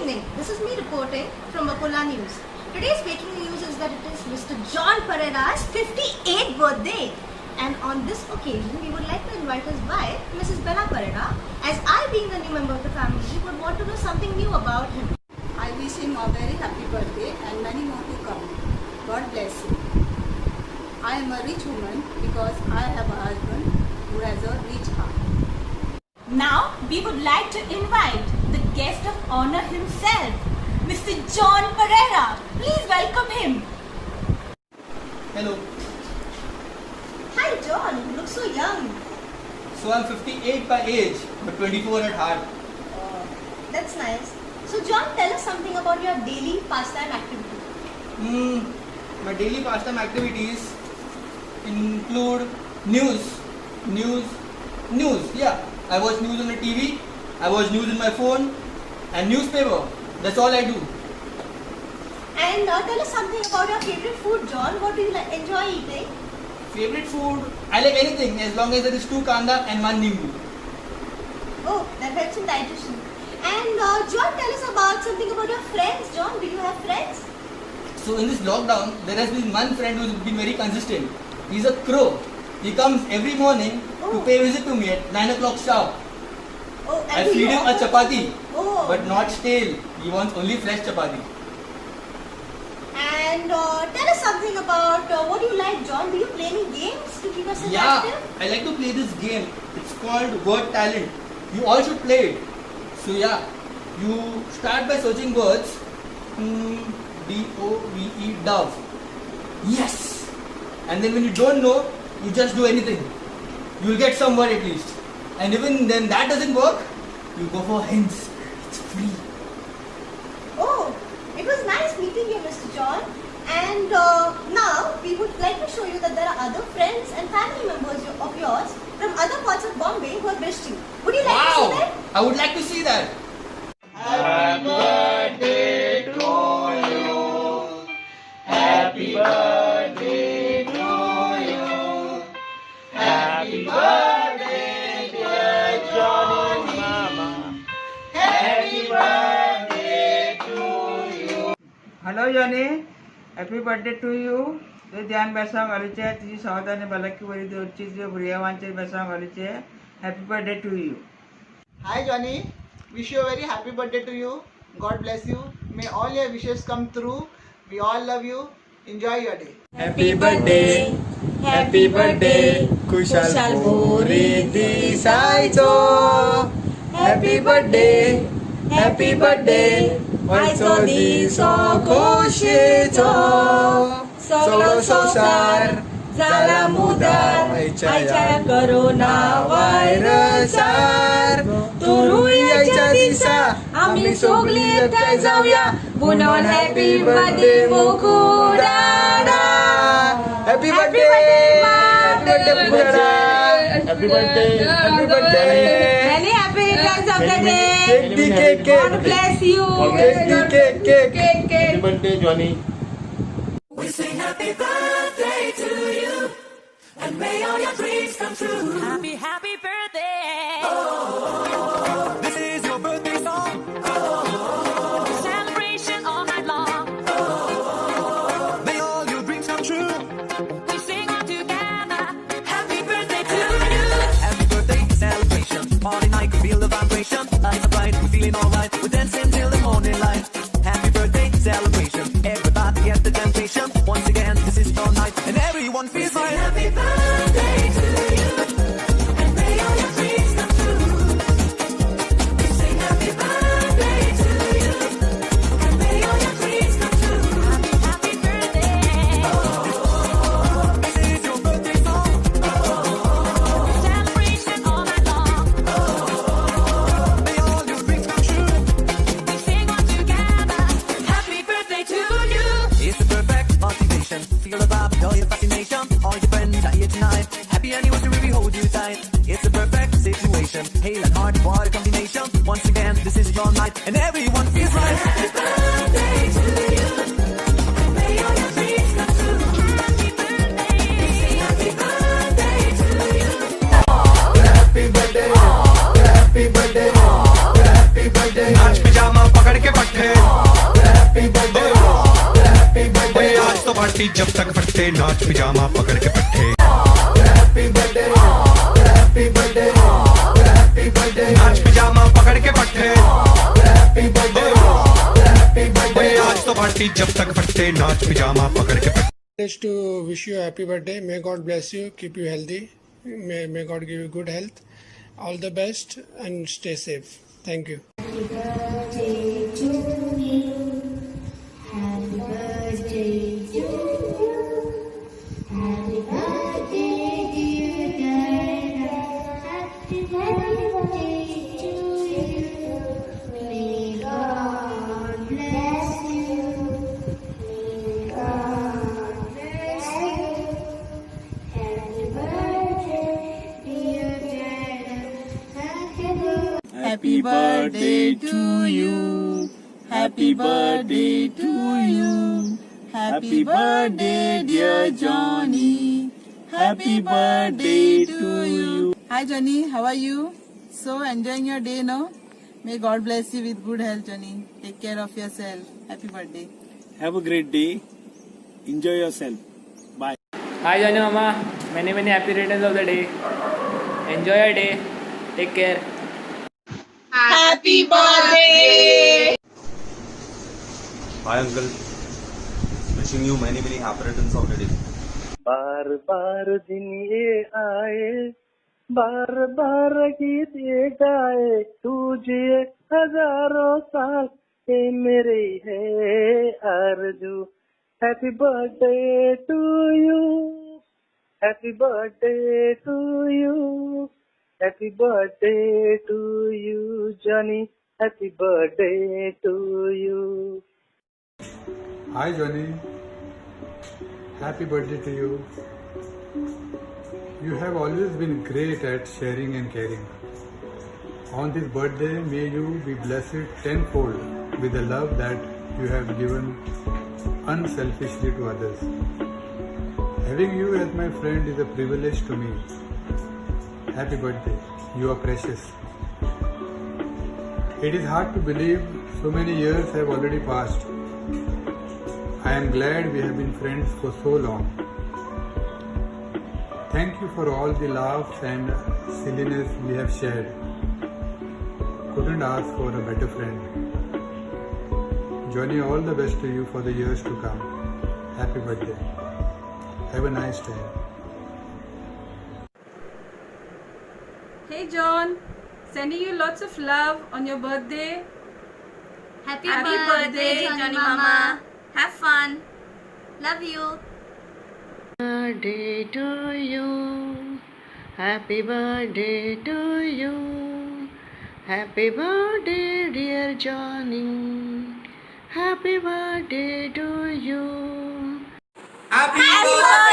evening. This is me reporting from Akola News. Today's breaking news is that it is Mr. John Pereira's 58th birthday. And on this occasion, we would like to invite his wife, Mrs. Bella Pereira, as I, being the new member of the family, would want to know something new about him. I wish him a very happy birthday and many more to come. God bless you. I am a rich woman because I have a husband who has a rich heart. Now we would like to invite the guest of honor himself, Mr. John Pereira. Please welcome him. Hello. Hi John, you look so young. So I'm 58 by age, but 24 at heart. That's nice. So John, tell us something about your daily pastime activity. My daily pastime activities include news. Yeah, I watch news on the TV, I watch news on my phone, and newspaper. That's all I do. And tell us something about your favorite food, John. What do you enjoy eating? Favorite food? I like anything as long as there is 2 kanda and 1 nimbu. Oh, that helps in digestion. And John, tell us about something about your friends. John, do you have friends? So in this lockdown, there has been one friend who's been very consistent. He's a crow. He comes every morning to pay visit to me at 9 o'clock sharp. Oh, and I do you feed him a offer- chapati, Oh, but not stale. He wants only fresh chapati. And tell us something about what do you like, John? Do you play any games to keep yourself Yeah, active? I like to play this game. It's called Word Talent. You all should play it. So yeah, you start by searching words. D-O-V-E, dove. Yes! And then when you don't know, you just do anything. You will get some word at least. And even then that doesn't work, you go for hints. It's free. Oh, it was nice meeting you, Mr. John. And now we would like to show you that there are other friends and family members of yours from other parts of Bombay who have wished you. Would you like to see Wow! them? I would like to see that. Happy birthday to you. Happy birthday to you. Happy birthday, dear Johnny Mama. Happy birthday to you. Hello Johnny, happy birthday to you. तुझे ध्यान बेसांव घालूचे, तुझी सवत आनी भलायकी बरी दवरची, तुझ्या भुरग्यांचेर बेसांव घालूचे. Happy birthday to you. Hi Johnny, wish you a very happy birthday to you. God bless you. May all your wishes come true. We all love you. Enjoy your day. Happy birthday, Khushal भोरी दिसायचो. Happy birthday, आयचो दिसो खोशेचो. सगळो संसार जाला मुदार, आयच्या corona व्हायरसार. तुरुयाच्या दिसा आम्ही सगळी एकठांय जाऊया, म्हणून हॅपी बर्थडे मुकुराडा. Happy birthday, happy birthday. Many happy returns of the day. Cake God bless you. Cake. Cake. Birthday Johnny. Happy birthday. This is your birthday song. Celebration all night long. May all your dreams come true. We sing all together. Happy birthday to you. Happy birthday celebration. Party night, feel the vibration. Lights are bright, we're feeling alright. We're dancing till the morning light. Happy birthday celebration. Everybody get the temptation. Once again, this is your night, and everyone feels right. Happy birthday to you. And may all your dreams come true. We sing happy birthday to you. And may all your dreams come true. Happy birthday. This is your birthday song. Celebration all night long. May all your dreams come true. We sing all together. Happy birthday to you. It's the perfect motivation. Feel the vibe, feel your fascination. All your friends are here tonight. Happy anniversary, we hold you tight. It's the perfect situation. Hail and heart, what a combination. Once again, this is your night, and everyone feels right. Happy birthday to you. And may all your dreams come true. Happy birthday. Happy birthday to you. Happy birthday, happy birthday, happy birthday. नाच pyjama पकड़ के पट्टे party जब तक फट्टे नाच pyjama पकड़ के पट्टे नाच पिजामा पकड़ के पट्टे आज तो पार्टी जब तक फट्टे नाच पिजामा पकड़ के पट्टे Just to wish you a happy birthday. May God bless you, keep you healthy. May God give you good health. All the best and stay safe. Thank you. Happy birthday to you. Happy birthday to you. Happy birthday, dear Diana. Happy birthday to you. May God bless you. May God bless you. Happy birthday, dear Diana. Happy birthday. Happy birthday to you. Happy birthday to you. Happy birthday, dear Johnny. Happy birthday to you. Hi Johnny, how are you? So enjoying your day now? May God bless you with good health, Johnny. Take care of yourself. Happy birthday. Have a great day. Enjoy yourself. Bye. Hi Johnny Mama, many happy returns of the day. Enjoy your day. Take care. Happy birthday. Hi uncle. Wishing you many happy returns of the day. बार बार दिन ये आए बार बार गीत ये गाए तुझे हजारों साल ये मेरे है आरज़ू happy birthday to you happy birthday to you happy birthday to you Johnny happy birthday to you Hi Johnny. Happy birthday to you. You have always been great at sharing and caring. On this birthday, may you be blessed tenfold with the love that you have given unselfishly to others. Having you as my friend is a privilege to me. Happy birthday. You are precious. It is hard to believe so many years have already passed. I am glad we have been friends for so long. Thank you for all the laughs and silliness we have shared. Couldn't ask for a better friend. Johnny, all the best to you for the years to come. Happy birthday. Have a nice time. Hey John, sending you lots of love on your birthday. Happy birthday, Johnny Mama. Have fun. Love you. Birthday to you. Happy birthday to you. Happy birthday, dear Johnny. Happy birthday to you. Happy birthday.